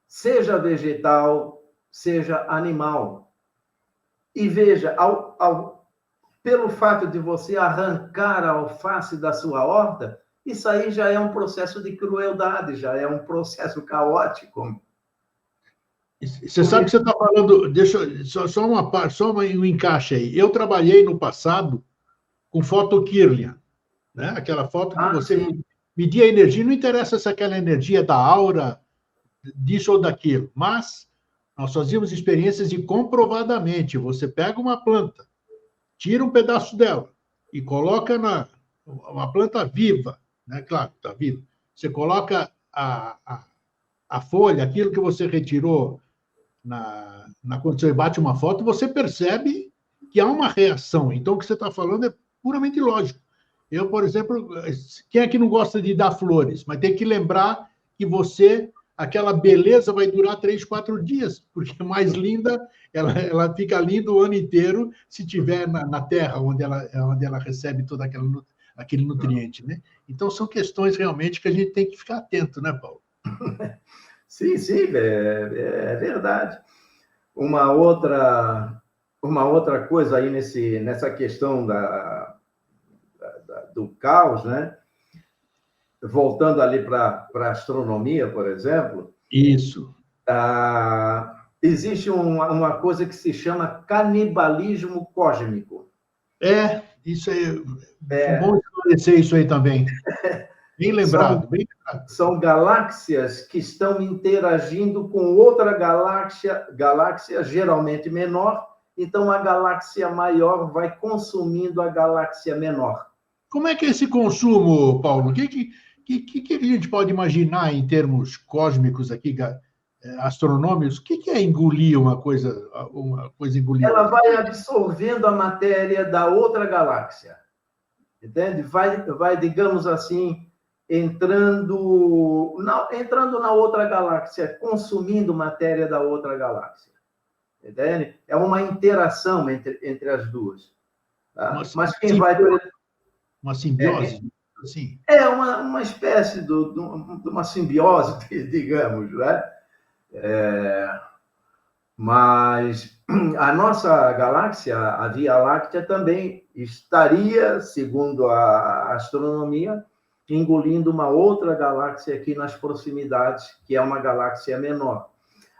Seja vegetal, seja animal. E veja, pelo fato de você arrancar a alface da sua horta, isso aí já é um processo de crueldade, já é um processo caótico. Você sabe que você está falando, deixa só um encaixe aí. Eu trabalhei no passado com foto Kirlian, né? Aquela foto que você media a energia, não interessa se aquela energia é da aura, disso ou daquilo, mas nós fazíamos experiências de comprovadamente, você pega uma planta, tira um pedaço dela e coloca uma planta viva, né? Claro, está viva. Você coloca a folha, aquilo que você retirou quando você bate uma foto, você percebe que há uma reação. Então, o que você está falando é puramente lógico. Eu, por exemplo, quem é que não gosta de dar flores? Mas tem que lembrar que aquela beleza vai durar 3, 4 dias, porque mais linda, ela fica linda o ano inteiro se tiver na terra, onde ela recebe todo aquele nutriente, né? Então, são questões realmente que a gente tem que ficar atento, né, Paulo? Sim, é verdade. Uma outra coisa aí nessa questão do caos, né? Voltando ali para a astronomia, por exemplo. Isso. Existe uma coisa que se chama canibalismo cósmico. Isso aí. É bom esclarecer isso aí também. Bem lembrado, bem lembrado. São galáxias que estão interagindo com outra galáxia geralmente menor, então a galáxia maior vai consumindo a galáxia menor. Como é que é esse consumo, Paulo? O que a gente pode imaginar em termos cósmicos aqui, astronômicos? O que é engolir uma coisa engolir? Ela vai absorvendo a matéria da outra galáxia. Entende? Vai, digamos assim, entrando na outra galáxia, consumindo matéria da outra galáxia. Entende? É uma interação entre as duas. Tá? Mas quem vai... Uma simbiose? Assim. É uma espécie de uma simbiose, digamos. Né? Mas a nossa galáxia, a Via Láctea, também estaria, segundo a astronomia, engolindo uma outra galáxia aqui nas proximidades, que é uma galáxia menor.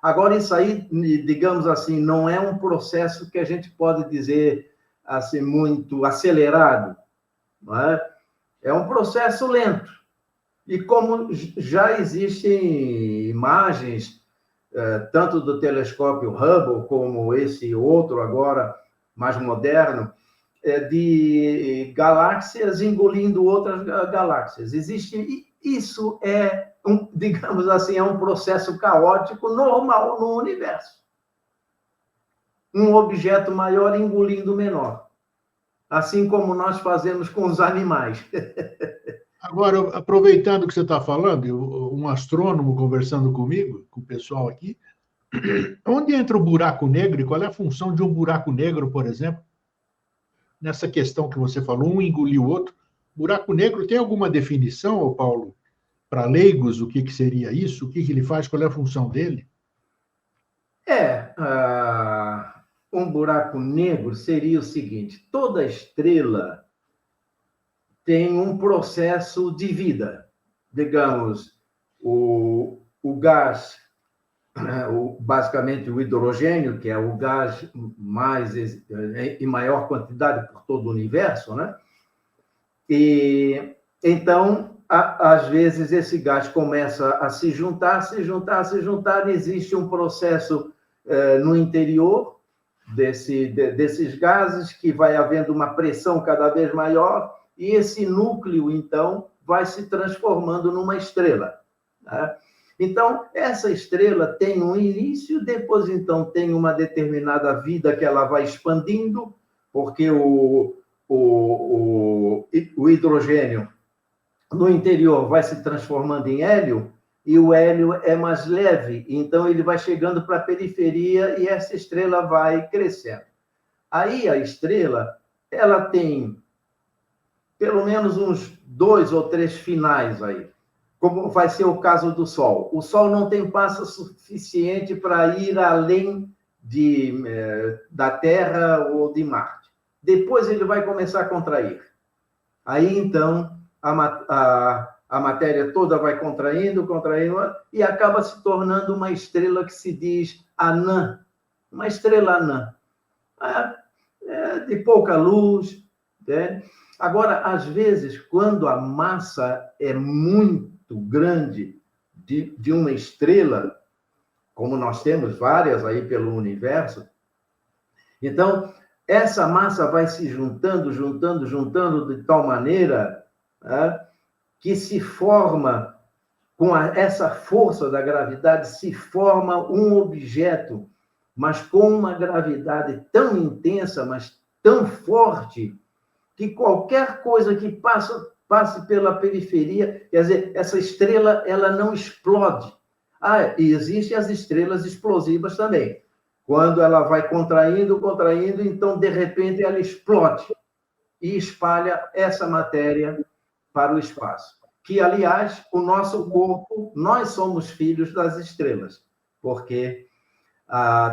Agora, isso aí, digamos assim, não é um processo que a gente pode dizer assim, muito acelerado. Não é? É um processo lento. E como já existem imagens, tanto do telescópio Hubble, como esse outro agora, mais moderno, de galáxias engolindo outras galáxias. Isso digamos assim, é um processo caótico normal no universo. Um objeto maior engolindo o menor. Assim como nós fazemos com os animais. Agora, aproveitando que você está falando, um astrônomo conversando comigo, com o pessoal aqui, Onde entra o buraco negro e qual é a função de um buraco negro, por exemplo, nessa questão que você falou, um engoliu o outro? Buraco negro tem alguma definição, ô Paulo, para leigos, o que seria isso? O que ele faz? Qual é a função dele? Um buraco negro seria o seguinte: toda estrela tem um processo de vida. Digamos, o gás, basicamente o hidrogênio, que é o gás mais em maior quantidade por todo o universo, né? E então, às vezes, esse gás começa a se juntar, e existe um processo no interior desses gases, que vai havendo uma pressão cada vez maior, e esse núcleo, então, vai se transformando numa estrela, né? Então, essa estrela tem um início, depois, então, tem uma determinada vida que ela vai expandindo, porque o hidrogênio no interior vai se transformando em hélio, e o hélio é mais leve, então ele vai chegando para a periferia e essa estrela vai crescendo. Aí a estrela, ela tem pelo menos uns 2 ou 3 finais aí, como vai ser o caso do Sol. O Sol não tem massa suficiente para ir além da Terra ou de Marte. Depois ele vai começar a contrair. Aí, então, a matéria toda vai contraindo, e acaba se tornando uma estrela que se diz anã, uma estrela anã, de pouca luz, né? Agora, às vezes, quando a massa é muito grande de uma estrela, como nós temos várias aí pelo universo, então, essa massa vai se juntando de tal maneira, né, que se forma, com essa força da gravidade, se forma um objeto, mas com uma gravidade tão intensa, mas tão forte, que qualquer coisa que passe pela periferia, quer dizer, essa estrela, ela não explode. E existem as estrelas explosivas também. Quando ela vai contraindo, então, de repente, ela explode e espalha essa matéria para o espaço. Que, aliás, o nosso corpo, nós somos filhos das estrelas, porque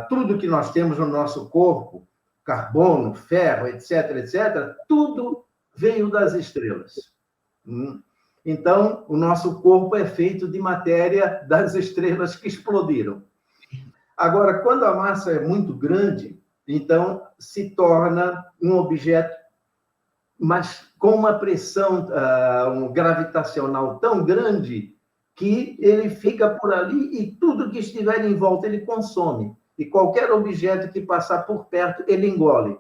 tudo que nós temos no nosso corpo, carbono, ferro, etc., tudo veio das estrelas. Então, o nosso corpo é feito de matéria das estrelas que explodiram. Agora, quando a massa é muito grande, então se torna um objeto, mas com uma pressão gravitacional tão grande que ele fica por ali e tudo que estiver em volta ele consome. E qualquer objeto que passar por perto, ele engole.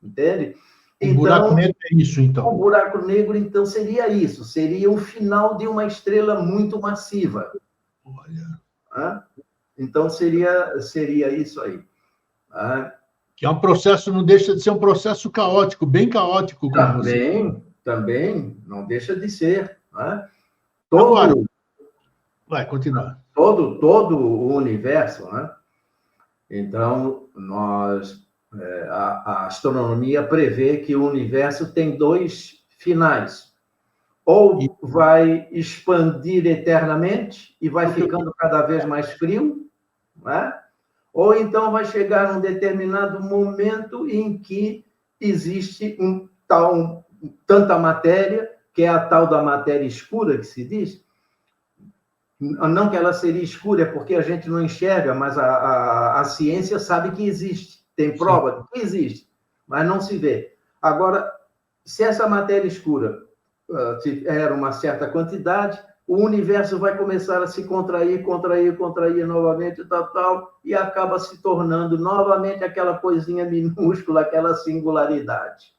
Entende? O buraco negro é isso, então. O buraco negro, então, seria isso. Seria o final de uma estrela muito massiva. Olha. Então, seria isso aí. Que é um processo, não deixa de ser um processo caótico, bem caótico. Também, não deixa de ser. Agora, vai continuar. Todo o universo, né? Então, a astronomia prevê que o universo tem 2 finais. Ou vai expandir eternamente e vai ficando cada vez mais frio, né? Ou então vai chegar num determinado momento em que existe tanta matéria, que é a tal da matéria escura, que se diz. Não que ela seria escura, é porque a gente não enxerga, mas a ciência sabe que existe. Tem prova de que existe, mas não se vê. Agora, se essa matéria escura tiver uma certa quantidade, o universo vai começar a se contrair novamente, e acaba se tornando novamente aquela coisinha minúscula, aquela singularidade.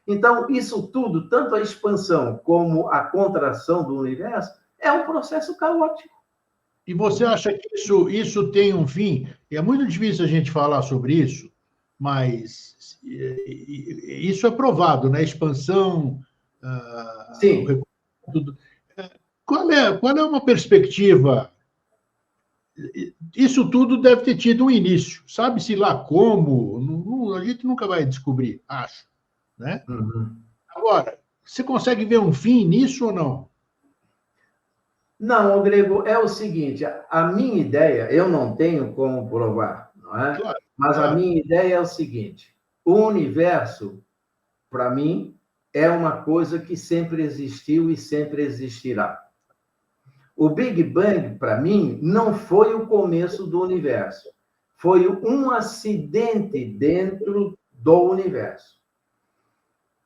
Então, isso tudo, tanto a expansão como a contração do universo, é um processo caótico. E você acha que isso tem um fim? É muito difícil a gente falar sobre isso, mas isso é provado, né? Expansão, Sim. Qual é uma perspectiva isso tudo deve ter tido um início. Sabe-se lá como, a gente nunca vai descobrir, acho. Né? Uhum. Agora, você consegue ver um fim nisso ou não? Não, Grego, é o seguinte, a minha ideia, eu não tenho como provar, não é? Claro, Mas a claro. minha ideia é o seguinte, o universo, para mim, é uma coisa que sempre existiu e sempre existirá. O Big Bang, para mim, não foi o começo do universo. Foi um acidente dentro do universo.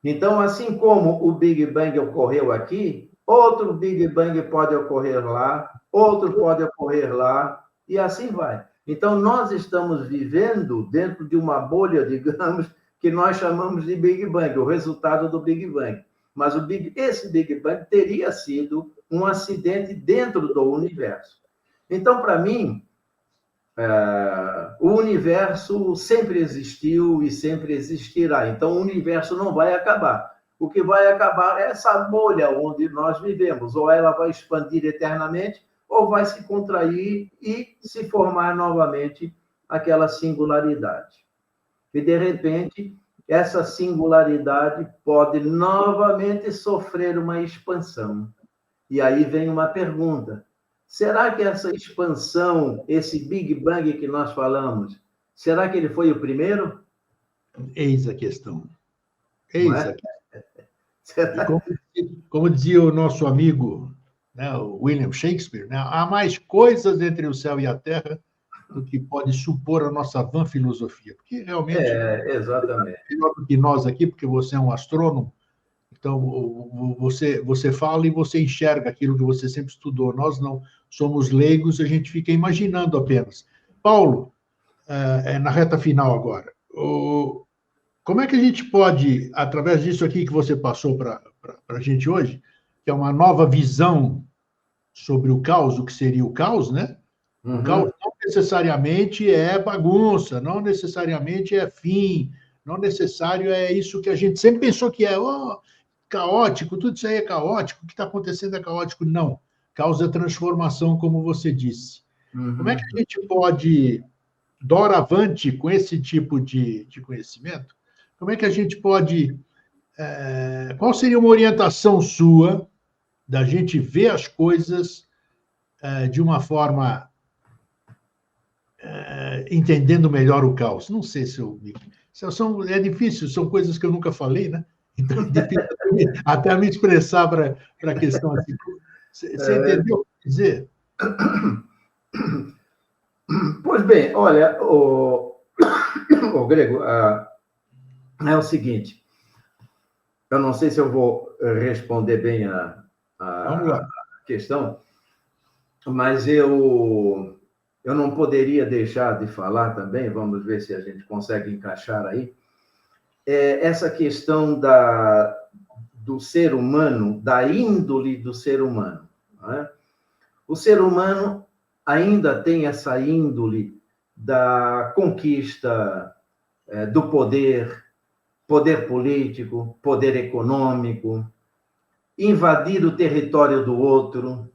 Então, assim como o Big Bang ocorreu aqui, outro Big Bang pode ocorrer lá, outro pode ocorrer lá, e assim vai. Então, nós estamos vivendo dentro de uma bolha, digamos, que nós chamamos de Big Bang, o resultado do Big Bang. Mas esse Big Bang teria sido um acidente dentro do universo. Então, para mim, o universo sempre existiu e sempre existirá. Então, o universo não vai acabar. O que vai acabar é essa bolha onde nós vivemos. Ou ela vai expandir eternamente, ou vai se contrair e se formar novamente aquela singularidade. E, de repente, essa singularidade pode novamente sofrer uma expansão. E aí vem uma pergunta. Será que essa expansão, esse Big Bang que nós falamos, será que ele foi o primeiro? Eis a questão. Não Eis é? a questão. E como dizia o nosso amigo, né, o William Shakespeare, né, há mais coisas entre o céu e a terra do que pode supor a nossa vã filosofia. Porque realmente, Exatamente. melhor do que nós aqui, porque você é um astrônomo, então você fala e você enxerga aquilo que você sempre estudou. Nós não somos leigos, a gente fica imaginando apenas. Paulo, na reta final agora, como é que a gente pode, através disso aqui que você passou para a gente hoje, que é uma nova visão sobre o caos, o que seria o caos, né? O caos Uhum. não necessariamente é bagunça, não necessariamente é fim, não necessário é isso que a gente sempre pensou que é caótico, tudo isso aí é caótico, o que está acontecendo é caótico. Não, caos é transformação, como você disse. Como é que Uhum. a gente pode, doravante, com esse tipo de conhecimento, como é que a gente pode. Qual seria uma orientação sua da gente ver as coisas de uma forma entendendo melhor o caos? Não sei se eu. É difícil, são coisas que eu nunca falei, né? Então é difícil até me expressar para a questão assim. Você entendeu o que eu quis dizer? Pois bem, olha, o Grego, é o seguinte, eu não sei se eu vou responder bem Vamos a lá. questão, mas eu não poderia deixar de falar também, vamos ver se a gente consegue encaixar aí, essa questão do ser humano, da índole do ser humano. Não é? O ser humano ainda tem essa índole da conquista do poder, poder político, poder econômico, invadir o território do outro,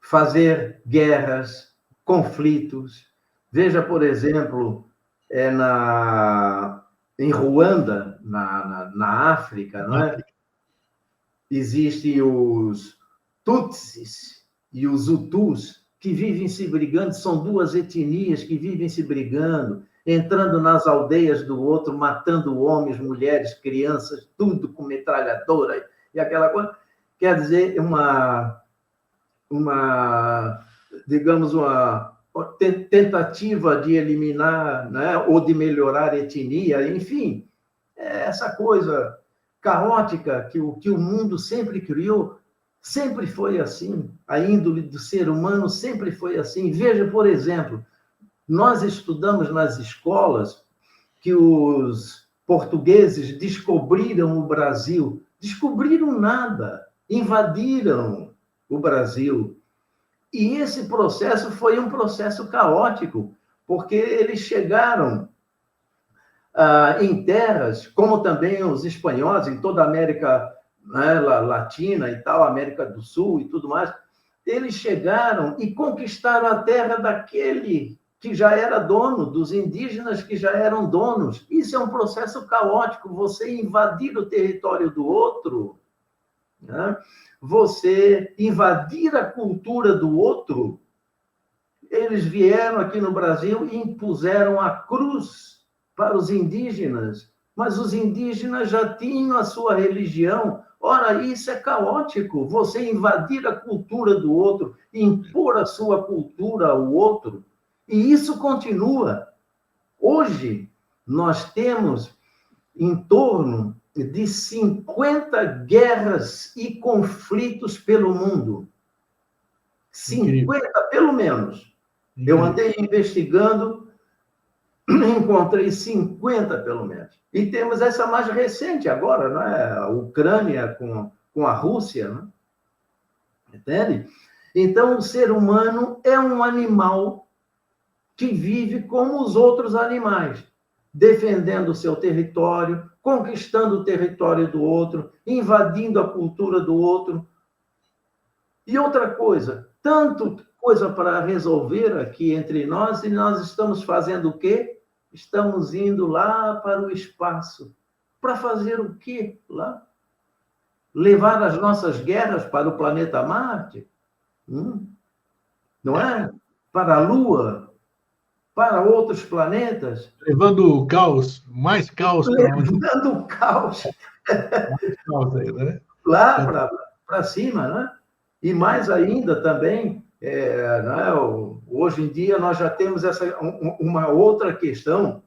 fazer guerras, conflitos. Veja, por exemplo, em Ruanda, na África, não é? Existem os Tutsis e os Hutus, que vivem se brigando, são duas etnias que vivem se brigando, entrando nas aldeias do outro, matando homens, mulheres, crianças, tudo com metralhadora e aquela coisa. Quer dizer, digamos, uma tentativa de eliminar, né, ou de melhorar a etnia, enfim, essa coisa caótica que o mundo sempre criou, sempre foi assim. A índole do ser humano sempre foi assim. Veja, por exemplo, nós estudamos nas escolas que os portugueses descobriram o Brasil. Descobriram nada, invadiram o Brasil. E esse processo foi um processo caótico, porque eles chegaram em terras, como também os espanhóis, em toda a América, né, Latina e tal, América do Sul e tudo mais, eles chegaram e conquistaram a terra daquele que já era dono, dos indígenas que já eram donos. Isso é um processo caótico, você invadir o território do outro, né? Você invadir a cultura do outro. Eles vieram aqui no Brasil e impuseram a cruz para os indígenas, mas os indígenas já tinham a sua religião. Ora, isso é caótico, você invadir a cultura do outro, impor a sua cultura ao outro, e isso continua. Hoje, nós temos em torno de 50 guerras e conflitos pelo mundo. 50, pelo menos. Eu andei investigando, encontrei 50, pelo menos. E temos essa mais recente agora, não é? A Ucrânia com a Rússia, né? Entende? Então, o ser humano é um animal que vive como os outros animais, defendendo o seu território, conquistando o território do outro, invadindo a cultura do outro. E outra coisa, tanto coisa para resolver aqui entre nós, e nós estamos fazendo o quê? Estamos indo lá para o espaço. Para fazer o quê lá? Levar as nossas guerras para o planeta Marte? Não é? Para a Lua? Para outros planetas? Levando o caos, mais caos para onde? Levando o caos. Mais caos ainda, né? Lá para cima, né? E mais ainda também, né? Hoje em dia nós já temos uma outra questão,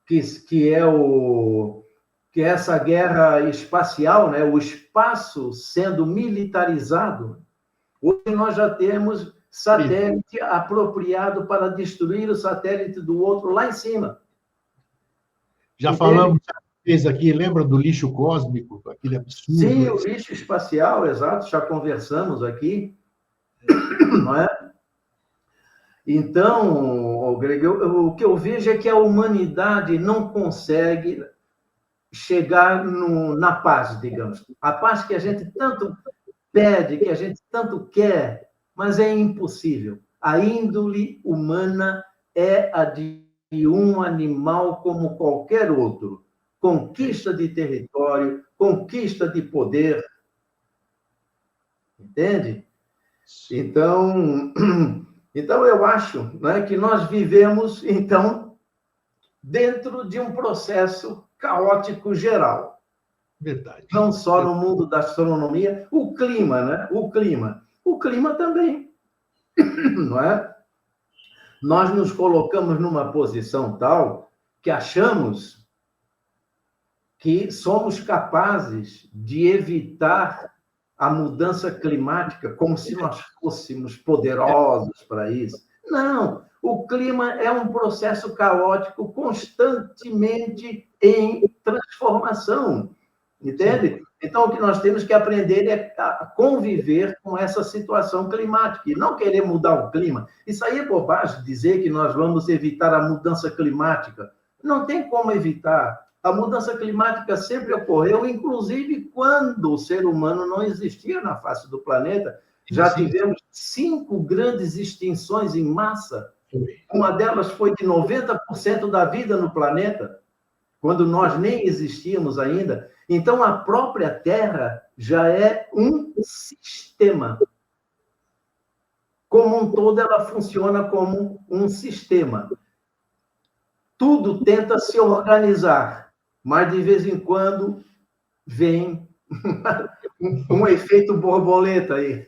que é essa guerra espacial, né? O espaço sendo militarizado. Hoje nós já temos satélite apropriado para destruir o satélite do outro lá em cima. Já falamos aqui, lembra do lixo cósmico, aquele absurdo? Sim, o lixo espacial, exato, já conversamos aqui, não é? Então, Greg, o que eu vejo é que a humanidade não consegue chegar na paz, digamos. A paz que a gente tanto pede, que a gente tanto quer, mas é impossível. A índole humana é a de um animal como qualquer outro. Conquista de território, conquista de poder. Entende? Então eu acho, né, que nós vivemos, então, dentro de um processo caótico geral. Verdade. Não só no mundo da astronomia, o clima, né? O clima também, não é? Nós nos colocamos numa posição tal que achamos que somos capazes de evitar a mudança climática como se nós fôssemos poderosos para isso. Não, o clima é um processo caótico constantemente em transformação, entende? Então, o que nós temos que aprender é a conviver com essa situação climática e não querer mudar o clima. Isso aí é bobagem dizer que nós vamos evitar a mudança climática. Não tem como evitar. A mudança climática sempre ocorreu, inclusive quando o ser humano não existia na face do planeta. Já tivemos 5 grandes extinções em massa. Uma delas foi de 90% da vida no planeta, quando nós nem existíamos ainda. Então, a própria Terra já é um sistema. Como um todo, ela funciona como um sistema. Tudo tenta se organizar, mas de vez em quando vem um efeito borboleta aí.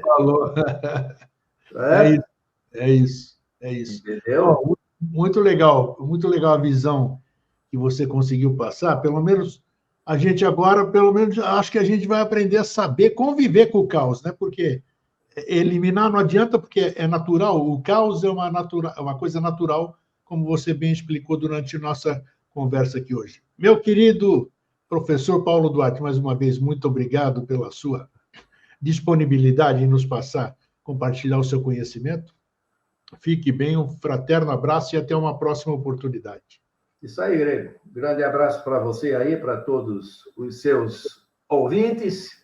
Falou. É isso. Entendeu? Muito legal a visão que você conseguiu passar. Pelo menos a gente agora, acho que a gente vai aprender a saber conviver com o caos, né? Porque eliminar não adianta, porque é natural. O caos é uma coisa natural, como você bem explicou durante nossa conversa aqui hoje. Meu querido professor Paulo Duarte, mais uma vez, muito obrigado pela sua disponibilidade em nos compartilhar o seu conhecimento. Fique bem, um fraterno abraço e até uma próxima oportunidade. Isso aí, Grego. Grande abraço para você aí, para todos os seus ouvintes.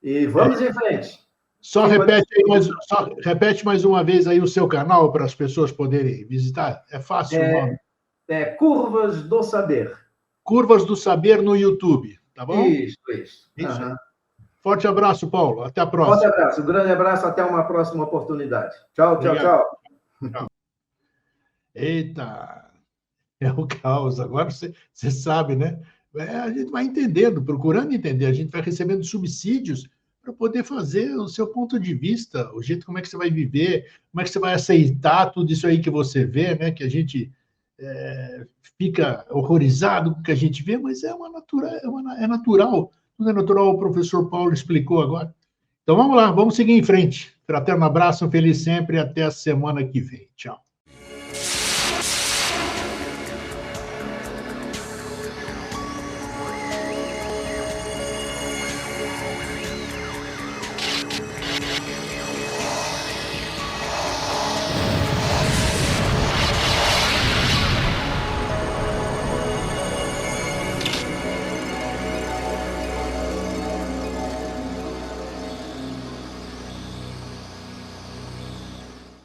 E vamos em frente. Só repete mais uma vez aí o seu canal para as pessoas poderem visitar. É fácil o nome. Curvas do Saber. Curvas do Saber no YouTube, tá bom? Isso. Isso. Forte abraço, Paulo. Até a próxima. Forte abraço. Um grande abraço. Até uma próxima oportunidade. Tchau. Eita, é o caos. Agora você sabe, né? A gente vai entendendo, procurando entender. A gente vai recebendo subsídios para poder fazer o seu ponto de vista, o jeito como é que você vai viver, como é que você vai aceitar tudo isso aí que você vê, né? Que a gente fica horrorizado com o que a gente vê, mas é natural. Tudo é natural, o professor Paulo explicou agora. Então vamos lá, vamos seguir em frente. Fraterno abraço, feliz sempre, até a semana que vem. Tchau.